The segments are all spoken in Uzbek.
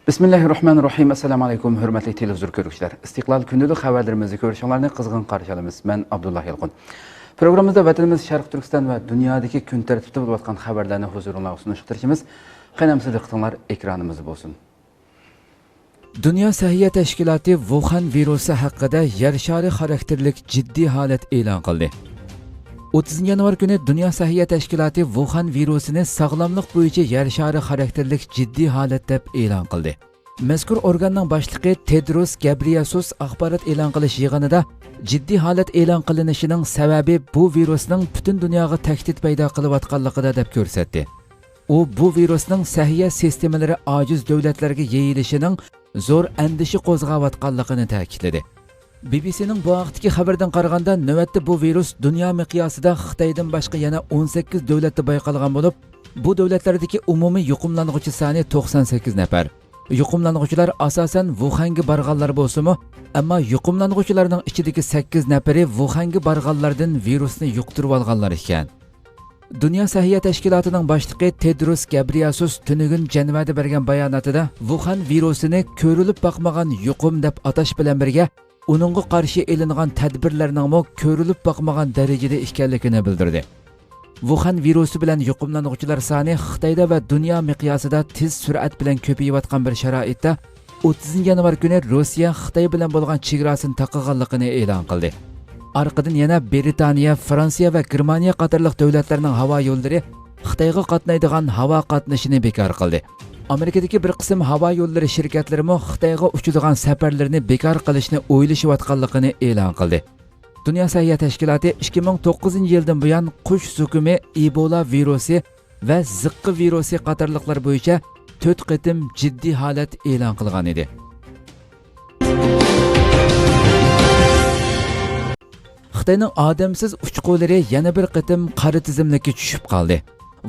Bismillahirrahmanirrahim. Assalamu alaykum, hurmatli televizor ko'ruvchilar. Istiqlol kundalik xabarlarimizni ko'rishinglarni qizg'in qarshi olamiz. Men Abdullah Yalqin. Programmamizda vatanimiz Sharq Turkiston va dunyodagi kun tartibida bo'layotgan xabarlarni huzuringizga sunishtirishimiz. Qaynamsiz diqqatinglar ekranimizda bo'lsin. Dünya Səhiyyə Təşkilatı Wuhan virusi haqida yer shari xarakterlik jiddiy holat e'lon qildi. 30 yanvar kuni Dünya Səhiyyə Təşkilatı Wuhan virusini sog'lomlik bo'yicha yer shari xarakterlik jiddiy holat deb e'lon qildi. Mazkur organning boshlig'i Tedros Ghebreyesus axborot e'lon qilish yig'inida jiddiy holat e'lon qilinishining sababi bu virusning butun dunyoga tahdid paydo qilayotganligida deb ko'rsatdi. U bu virusning səhiyyə sistemalari ojiz davlatlarga yeyilishining zo'r andishi qo'zg'ayotganligini ta'kidladi. BBC'ning bu vaqtdagi xabardan qaraganda, navbatda bu virus dunyo miqyosida Xitoydan boshqa yana 18 davlatda bayqalgan bo'lib, bu davlatlardagi umumiy yuqumlanuvchi soni 98 nafar. Yuqumlanuvchilar asosan Wuhanga borganlar bo'lsa-mu, ammo yuqumlanuvchilarning ichidagi 8 nafari Wuhanga borganlardan virusni yuqtirib olganlar ekan. Dünya Səhiyyə Təşkilatı'nın boshlig'i Tedros Ghebreyesus tunugun Jenevada bergan bayonotida Wuhan virusini ko'rilib boqmagan yuqum deb atash bilan birga uningga qarshi elingan tadbirlarning mo ko'rilib boqmagan darajada ekanligini bildirdi. Wuhan virusi bilan yuqumlanuvchilar soni Xitoyda va dunyo miqyosida tez sur'at bilan ko'payayotgan bir sharoitda 30 yanvar kuni Rossiya Xitoy bilan bo'lgan chegarasini taqaganligini e'lon qildi. Arqadan yana Britaniya, Fransiya va Germaniya qatorliq davlatlarning havo yo'llari Xitoyga qatnaydigan havo qatnashini bekor qildi. Amerikadagi bir qism havo yo'llari shirkatlari mo Xitoyga uchadigan safarlarni bekor qilishni o'ylashayotganligini e'lon qildi. Dünya Səhiyyə Təşkilatı 2009-yildan buyon qush zukumi, Ebola virusi va ziqqa virusi qatorliqlar bo'yicha 4 qatim jiddiy holat e'lon qilgan edi. Xitoyning odamsiz uchqunlari yana bir qatim qora tizimlikka tushib qoldi.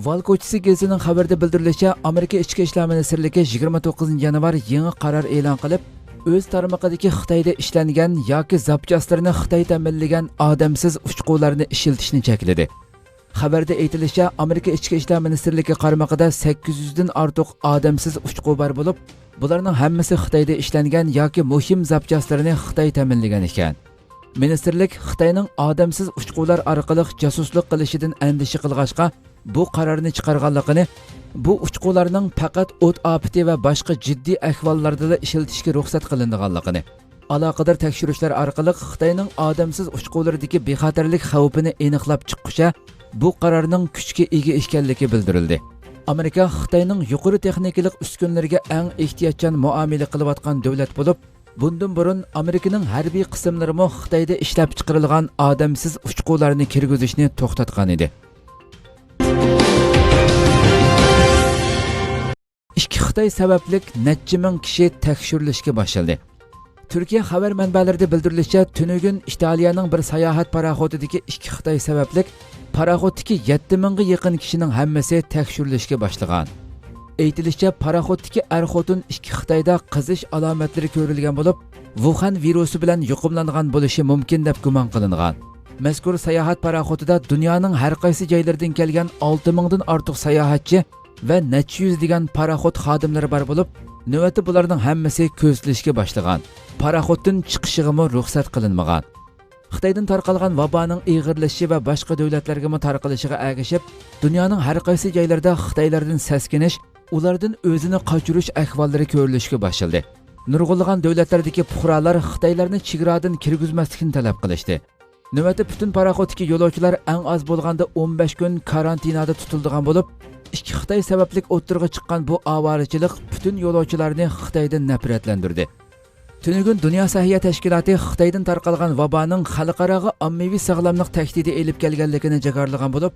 Val ko'chisi gazining xabarida bildirilishicha, Amerika Ichki ishlar ministrligi 29 yanvar yangi qaror e'lon qilib, o'z tarmoqidagi Xitoyda ishlangan yoki zapchastlarni Xitoy ta'minlagan odamsiz uchqunlarni ishlatishni chekladi. Xabarda aytilishicha, Amerika Ichki ishlar ministrligi qarmog'ida 800 dan ortiq odamsiz uchqun bor bo'lib, bularning hammasi Xitoyda ishlangan yoki muhim zapchastlarni Xitoy ta'minlagan ekan. Ministerlik Xitoyning odamsiz uchqunlar orqali jasuslik qilishidan andishi qilg'achqa bu qarorni chiqarganligini, bu uchqunlarning faqat o't ofati va boshqa jiddiy ahvollarda ishlatishga ruxsat qilinganligini, aloqador tekshirishlar orqali Xitoyning odamsiz uchqunlaridagi bexatarlik xavfini aniqlab chiqishga bu qarorning kuchga ega ekanligi bildirildi. Amerika Xitoyning yuqori texnikalik uskunlariga eng ehtiyotchan muomala qilayotgan davlat bo'lib, bundan burun Amerikaning harbiy qismlari mo Xitoyda ishlab chiqarilgan odamsiz uchqunlarni kirgizishni to'xtatgan edi. Ikki Xitoy sababli necha ming kishi tekshirilishga boshlandi. Turkiya xabar manbalarida bildirilishicha, tunugun Italiyaning bir sayohat paraxodidagi ikki Xitoy sababli paraxoddagi 7000 ga yaqin kishining hammasi tekshirilishga boshlagan. Aytilishicha, paraxoddagi er-xotin ikki Xitoyda qizish alomatlari ko'rilgan bo'lib, Wuhan virusi bilan yuqumlangan bo'lishi mumkin deb gumon qilingan. Mazkur sayohat paraxodida dunyoning har qaysi joylaridan kelgan 6000 dan ortiq sayohatchi va necha yuz degan paraxod xodimlari bor bo'lib, navbatda bularning hammasi ko'zlashga boshlagan. Paraxoddan chiqishiga ruxsat qilinmagan. Xitoydan tarqalgan vaboning ig'irlashishi va boshqa davlatlarga tarqalishiga ergashib, dunyoning har qaysi joylarida Xitoylardan saskinish, ulardan o'zini qochirish ahvollari ko'rilishga boshladi. Nurg'unlagan davlatlardagi fuqarolar Xitoylarni chegaradan kirgizmaslikni talab qilishdi. Navbatda butun paraxoddagi yo'lovchilar eng oz bo'lganda 15 kun karantinada tutilgan bo'lib, ikki Xitoy sababli o'tirg'a chiqqan bu avarichilik butun yo'lovchilarni Xitoydan nafratlantirdi. Tunugun Dünya Səhiyyə Təşkilatı Xitoydan tarqalgan vaboning xalqaro ommaviy sog'lomlik tahdidi elib kelganligini jakarlagan bo'lib,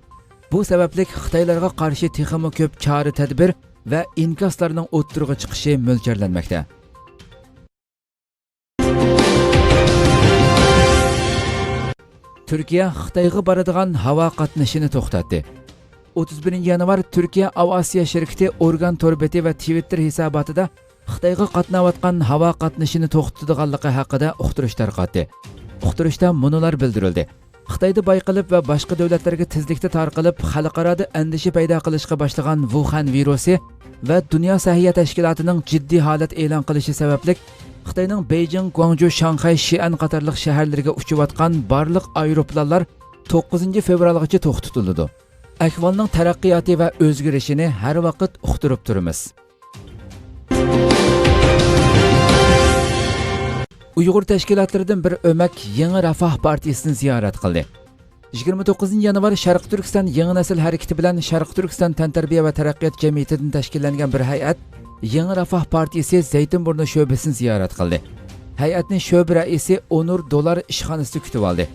bu sababli Xitoylarga qarshi texmo ko'p chora-tadbir va inkoslarning o'tirg'a chiqishi mo'ljallanmoqda. Turkiya Xitoyga boradigan havo qatnashini to'xtatdi. 31 yanvar Turkiya Aviasiya shirkati Organ Torbeti va Twitter hisobotida Xitoyga qatnayotgan havo qatnashini to'xtatadiganligi haqida uqtirish tarqatdi. Uqtirishda munolar bildirildi. Xitoyda bayqalib va boshqa davlatlarga tezlikda tarqalib, xalqaroda andishi paydo qilishga boshlagan Wuhan virusi va Dunyo Səhiyyə Təşkilatının ciddi holat e'lon qilishi sababli Xitoyning Beijing, Guangzhou, Shanxay, Xi'an qatorliq shaharlarga uchayotgan barliq aeroplanlar 9 fevralgacha to'xtatildi. Ahvolning taraqqiyoti va o'zgarishini har vaqt uqtirib turamiz. Uyg'ur tashkilotlaridan bir o'mak Yangi Rafoh partiyasini ziyorat qildi. 29 yanvar Sharq Turkiston yangi nasl harakati bilan Sharq Turkiston tantarbiya va taraqqiyot jamiyatidan tashkillangan bir hay'at Yangi Rafoh partiyasi Zaytunburni sho'basini ziyorat qildi. Hay'atning sho'ba raisi Onur Dolar ishxonasida kutib oldi.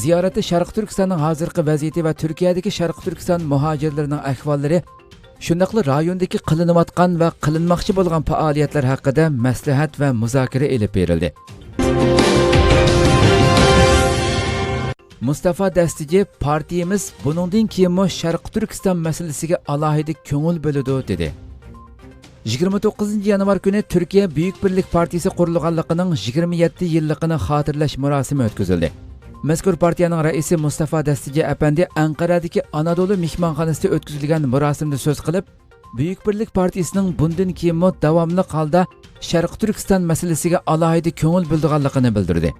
Ziyoratda Sharq Turkistonning hozirgi vaziyati va Turkiyadagi Sharq Turkiston muhojirlarining ahvollari, shundaqli rayondagi qilinayotgan va qilinmoqchi bo'lgan faoliyatlar haqida maslahat va muzokara elib berildi. Mustafa Dastiji partiyamiz buningdan keyin Sharq Turkiston masalasiga alohida ko'ngil bo'ladi dedi. 29 yanvar kuni Turkiya Buyuk Birlik partiyasi qurilganligining 27 yilligini xotirlash marosimi o'tkazildi. Mazkur partiyaning raisi Mustafa Dastiji apandi Anqaradagi Anadolu mehmonxonasida o'tkazilgan marosimda so'z qilib, Buyuk Birlik partiyasining bundan keyin davomli holda Sharq Turkiston masalasiga alohida ko'ngil bildirganligini bildirdi.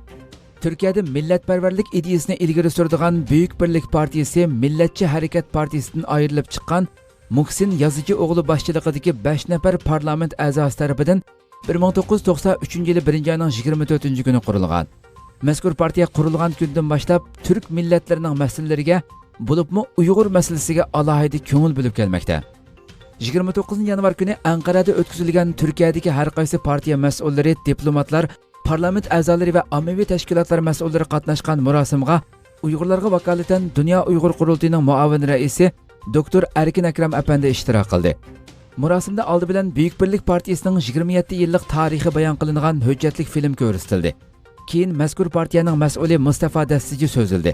Turkiyada millatparvarlik ideyasini ilgari suradigan Buyuk Birlik partiyasi Millatchi harakat partiyasidan ayrilib chiqqan Muhsin Yazıcı o'g'li boshchiligidagi 5 nafar parlament a'zosi tomonidan 1993-yili 1-oyning 24-kuni qurilgan. Mazkur partiya qurilgan kundan boshlab turk millatlarining masalalariga, bo'libmi Uyg'ur masalasiga alohida ko'ngil bo'lib kelmoqda. 29 yanvar kuni Anqarada o'tkazilgan Turkiyadagi har qaysi partiya mas'ullari, diplomatlar, parlament a'zolari va ommaviy tashkilotlar mas'ullari qatnashgan marosimga Uyg'urlarga vakolatan Dunyo Uyg'ur qurultiyining muavin raisi Doktor Erkin Akram apandi ishtirok qildi. Marosimda oldi bilan Buyuk Birlik partiyasining 27 yillik tarixi bayon qilingan hujjatli film ko'rsatildi. Keyin mazkur partiyaning mas'uli Mustafa Dastiji so'zildi.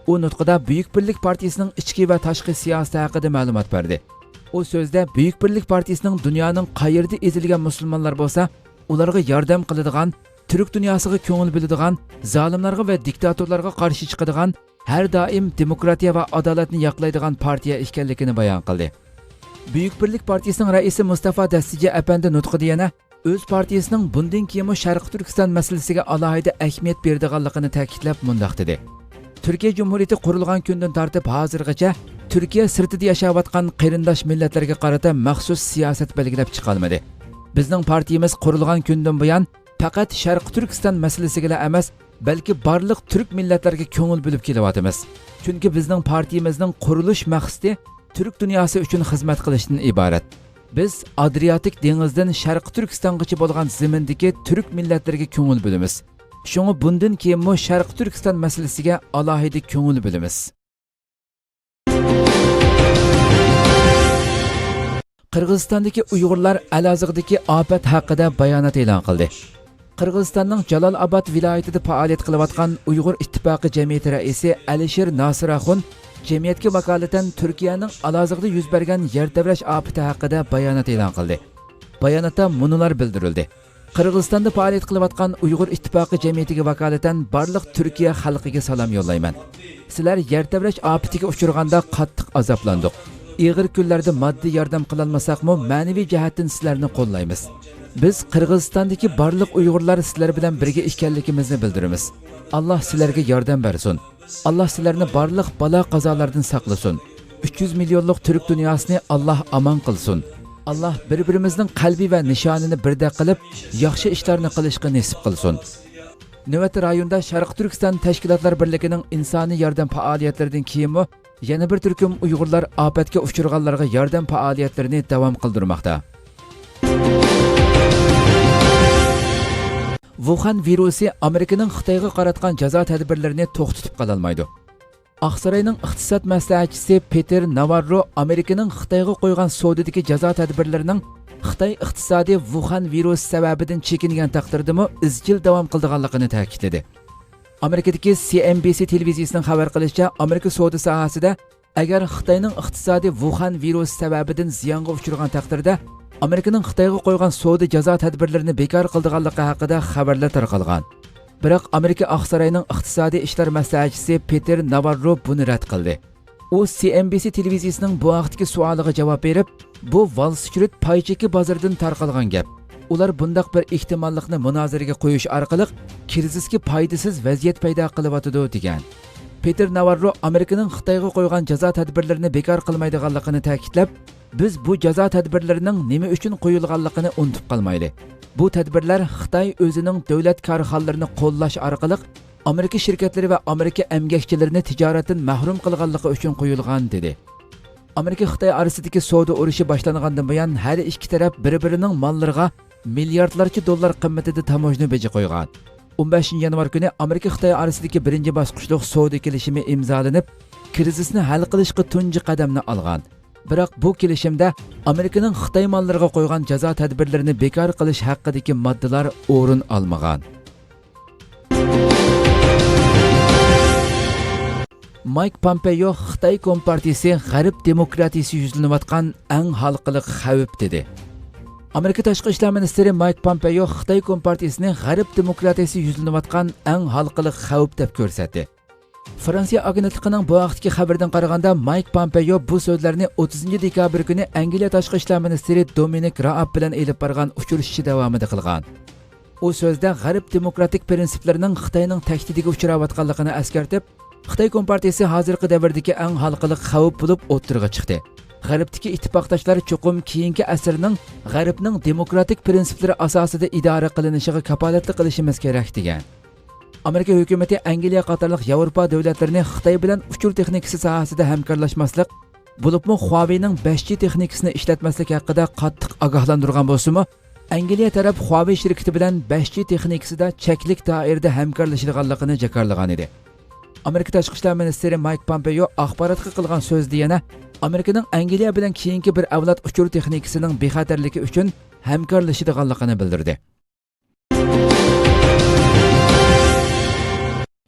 U nutqida Buyuk Birlik partiyasining ichki va tashqi siyosati haqida ma'lumot berdi. U so'zda Buyuk Birlik partiyasining dunyoning qayerda ezilgan musulmonlar bo'lsa, ularga yordam qiladigan, Türk dunyosiga ko'ngil biladigan, zolimlarga va diktatorlarga qarshi chiqadigan, har doim demokratiya va adolatni yoqlaydigan partiya ekanligini bayon qildi. Buyuk Birlik partiyasining raisi Mustafa Dastiji apandi nutqida yana o'z partiyasining bundan keyin Sharq Turkiston masalasiga alohida ahamiyat beradiganligini ta'kidlab mundoq dedi. Turkiya Jumhuriyati qurilgan kundan tortib hozirgacha Turkiya sirtida yashayotgan qarindosh millatlarga qarata maxsus siyosat belgilab chiqolmadi. Bizning partiyamiz qurilgan kundan buyon faqat Sharq Turkiston masalasiga emas, balki barliq turk millatlarga ko'ngil bo'lib kelyapmiz. Chunki bizning partiyamizning qurilish maqsadi turk dunyosi uchun xizmat qilishdan iborat. Biz Adriatik dengizidan Sharq Turkistongacha bo'lgan zamindagi turk millatlarga ko'ngil bo'lamiz. Shunga bundan keyin Sharq Turkiston masalasiga alohida ko'ngil bo'lamiz. Qirg'izistondagi Uyg'urlar Alazig'dagi ofat haqida bayonot e'lon qildi. Qirg'izistonning Jalolobod viloyatida faoliyat qilayotgan Uyg'ur ittifoqi jamiyati raisi Alisher Nosiraxun jamiyatga vakolatan Turkiyaning Alazig'da yuz bergan yer tebrash ofati haqida bayonot e'lon qildi. Bayonotda munolar bildirildi. Qirg'izistonda faoliyat qilayotgan Uyg'ur ittifoqi jamiyatiga vakolatan barliq Turkiya xalqiga salom yo'llayman. Sizlar yer tebrash ofatiga uchraganda qattiq azoblandik. Ig'ir kunlarda moddiy yordam qilolmasakmi, ma'naviy jihatdan sizlarni qo'llaymiz. Biz Qirg'izistondagi barliq Uyg'urlar sizlar bilan birga ekanligimizni bildiramiz. Alloh sizlarga yordam bersin. Alloh sizlarni barliq balo qazolardan saqlasin. 300 millionlik turk dunyosini Alloh aman qilsin. Alloh bir-birimizning qalbi va nishonini birda qilib, yaxshi ishlarni qilishga nasib qilsin. Navbat rayonda Sharq Turkiston tashkilotlar birligining insoniy yordam faoliyatlaridan keyin yana bir turkum Uyg'urlar ofatga uchraganlarga yordam faoliyatlarini davom qildirmoqda. Wuhan virusi Amerikaning Xitoyga qaratgan jazo tadbirlarini to'xtatib qala olmaydi. Aqsaroyning iqtisod maslahatchisi Peter Navarro Amerikaning Xitoyga qo'ygan savdodagi jazo tadbirlarining Xitoy iqtisodiy Wuhan virusi sababidan chekingan taqdirdami izchil davom qildiganligini ta'kidladi. Amerikadagi CNBC televiziyasining xabar qilishicha, Amerika savdo sohasida agar Xitoyning iqtisodiy Wuhan virusi sababidan ziyonga uchragan taqdirda Amerikaning Xitoyga qo'ygan savdo jazo tadbirlarini bekor qildiganligi haqida xabarlar tarqalgan. Biroq Amerika Aqsaroyning iqtisodiy ishlar maslahatchisi Peter Navarro buni rad qildi. U CNBC televiziyasining bu vaqtdagi savoliga javob berib, bu Wall Street pay cheki bozoridan tarqalgan gap. Ular bundaq bir ehtimollikni munozaraga qo'yish orqali krizisga foydasiz vaziyat paydo qilyotidi degan. Peter Navarro Amerikaning Xitoyga qo'ygan jazo tadbirlarini bekor qilmaydiganligini ta'kidlab, biz bu jazo tadbirlarining nima uchun qo'yilganligini unutib qolmaylik. Bu tadbirlar Xitoy o'zining davlat korxonalarini qo'llash orqali Amerika shirkatlari va Amerika emgakchilarini tijoratdan mahrum qilganligi uchun qo'yilgan dedi. Amerika Xitoy orasidagi savdo urushi boshlangandan buyon har ikki taraf bir-birining mollariga milliardlarcha dollar qimmatida tamojna beji qo'ygan. 15 yanvar kuni Amerika Xitoy orasidagi birinchi bosqichlik savdo kelishimi imzolanib, krizisni hal qilishga tunji qadamni olgan. Biroq bu kelishimda Amerikaning Xitoy mollariga qo'ygan jazo tadbirlarini bekor qilish haqidagi moddalar o'rin olmagan. Mike Pompeo Xitoy Kompartiyasi G'arb demokratiyasi yuzlanayotgan eng xalqliq xavf dedi. Amerika Tashqi ishlar ministri Mike Pompeo Xitoy Kompartiyasini G'arb demokratiyasi yuzlanayotgan eng xalqliq xavf deb ko'rsatdi. Fransiya agentligining bu vaqtdagi xabardan qaraganda Mike Pompeo bu so'zlarni 30 dekabr kuni Angliya Tashqi ishlar ministri Dominic Raab bilan elib borgan uchrashish davomida qilgan. U so'zda G'arb demokratik prinsiplarining Xitoyning tahdidiga uchrayotganligini eskartib, Xitoy Kompartiyasi hozirgi davrdagi eng xalqliq xavf bo'lib o'tirg'a chiqdi. G'arbdagi ittifoqdoshlar cho'qim keyingi asrning G'arbning demokratik prinsiplari asosida idora qilinishiga kafolatli qilishimiz kerak degan. Amerika hukumati Angliya qatorliq Yevropa davlatlarini Xitoy bilan uchur texnikasi sohasida hamkorlashmaslik, bo'libmi Huawei'ning 5G texnikasini ishlatmaslik haqida qattiq ogohlantirgan bo'lsa-mu, Angliya taraf Huawei shirkati bilan 5G texnikasida cheklik doirada hamkorlashganligini jakarlagan edi. Amerika Tashqi ishlar ministri Mike Pompeo axborotga qilgan so'zda yana Amerikaning Angliya bilan keyingi bir avlod uchur texnikasining bexatarligi uchun hamkorlashadiganligini bildirdi.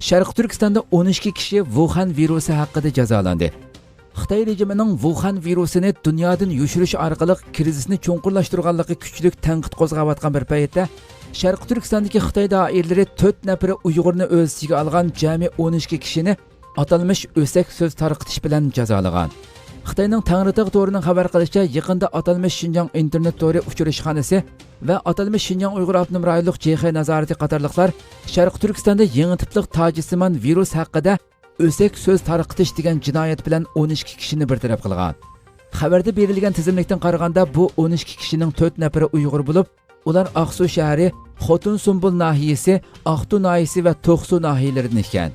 Sharq Turkistonda 12 kishi Wuhan virusi haqida jazolandi. Xitoy rejimining Wuhan virusini dunyodan yushirish orqali krizisni cho'nqurlashtirganligi kuchli tanqid qo'zg'ayotgan bir paytda Sharq Turkistondagi Xitoy doiralari 4 nafar Uyg'urni o'z ichiga olgan jami 12 kishini atalmish o'sak so'z tarqitish bilan jazolagan. Xitoyning Tangritog to'rining xabar qilishicha, yaqinda atalmish Xinjiang internet to'ri uchrashxonasi va atalmish Xinjiang Uyg'ur avtonom rayonlik JX nazorati qatorliqlar Sharq Turkistonda yangi tiplik tojisimon virus haqida o'sak so'z tarqitish degan jinoyat bilan 12 kishini bartaraf qilgan. Xabarda berilgan tizimlikdan qaraganda bu 12 kishining 4 nafari Uyg'ur bo'lib, ular Aqsu shahri, Xotun Sumbul nahiyasi, Aqtu nahiyasi va To'qsu nahiyalaridan ekan.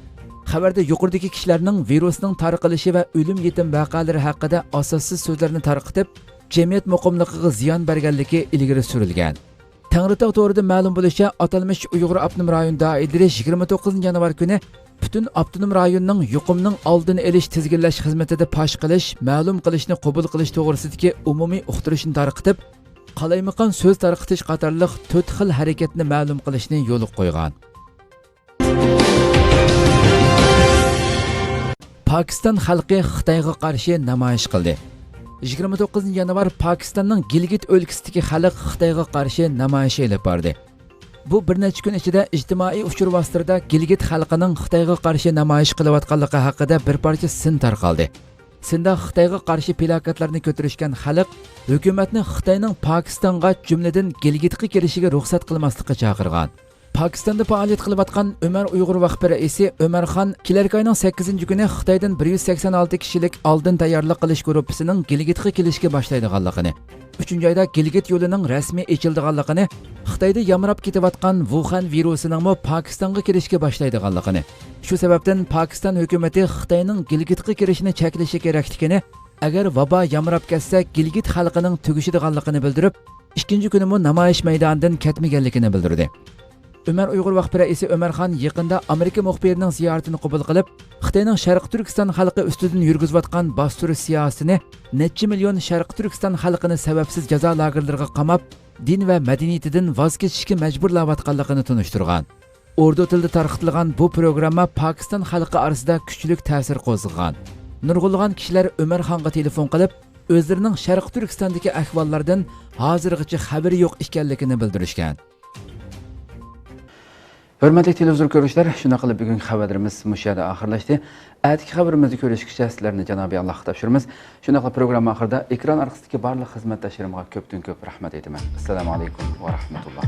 Xabarda yuqoridagi kishilarning virusning tarqalishi va o'lim yetim vaqalari haqida asossiz so'zlarni tarqitib, jamiyat muqimligiga ziyon berganligi ilgari surilgan. Tangritog to'rida ma'lum bo'lishicha, atalmish Uyg'ur avtonom rayon doiralari 29 yanvar kuni butun avtonom rayonning yuqumning oldini olish tizginlash xizmatida pash qilish, ma'lum qilishni qabul qilish to'g'risidagi umumiy uqtirishni tarqitib, qalaymaqon so'z tarqitish qatorliq 4 xil harakatni ma'lum qilishni yo'l qo'ygan. Pakistan xalqi Xitoyga qarshi namoyish qildi. 29 yanvar Pokistonning Gilgit o'lkasidagi xalq Xitoyga qarshi namoyish olib bordi. Bu bir necha kun ichida ijtimoiy uchur vositalarida Gilgit xalqining Xitoyga qarshi namoyish qilayotganligi haqida bir parcha sin tarqaldi. Sinda Xitoyga qarshi plakatlarni ko'tarishgan xalq hukumatni Xitoyning Pokistonga jumladan Gilgitga kelishiga ruxsat qilmaslikka chaqirgan. Pokistonda faoliyat qilayotgan Ömer Uyg'ur vaqf raisi Ömerxon kelarkayning 8-kuni Xitoydan 186 kishilik oldin tayyorlik qilish guruhining Gilgitga kelishga boshlaydiganligini, 3-oyda Gilgit yo'lining rasmiy ochildiganligini, Xitoyda yamrab ketayotgan Wuhan virusining Pokistonga kelishga boshlaydiganligini, shu sababdan Pokiston hukumatı Xitoyning Gilgitga kirishini cheklashi kerakligini, agar vabo yamrab ketsa Gilgit xalqining tugishadiganligini bildirib, 2-kuni namoyish maydonidan ketmaganligini bildirdi. Ömer Uyg'ur vaqf raisi Ömerxon yaqinda Amerika muxbirining ziyoratini qabul qilib, Xitoyning Sharq Turkiston xalqi ustidan yurgizayotgan bostirish siyosatini necha million Sharq Turkiston xalqini sababsiz jazo lagerlariga qamab, din va madaniyatidan voz kechishga majburlayotganligini tunishtirgan. Urdu tilida tarqatilgan bu programma Pokiston xalqi orasida kuchli ta'sir qo'zg'agan. Nurg'ulg'an kishilar Ömerxonga telefon qilib, o'zlarining Sharq Turkistondagi ahvollardan hozirgacha xabari yo'q ekanligini bildirishgan. Hörmətli televizor görüşlər, şuna qılıb bugün xəbərlərimiz müşahidə axırlaşdı. Ətiki xəbərimizi görüşküçə sizlərni Cənab-ı Allah tapşırırız. Şuna qılıb proqram axırda ekran arxasındakı barlıq xidmətdaşlarıma köpdən köp rəhmət edirəm. Assalamu alaykum və rahmetullah.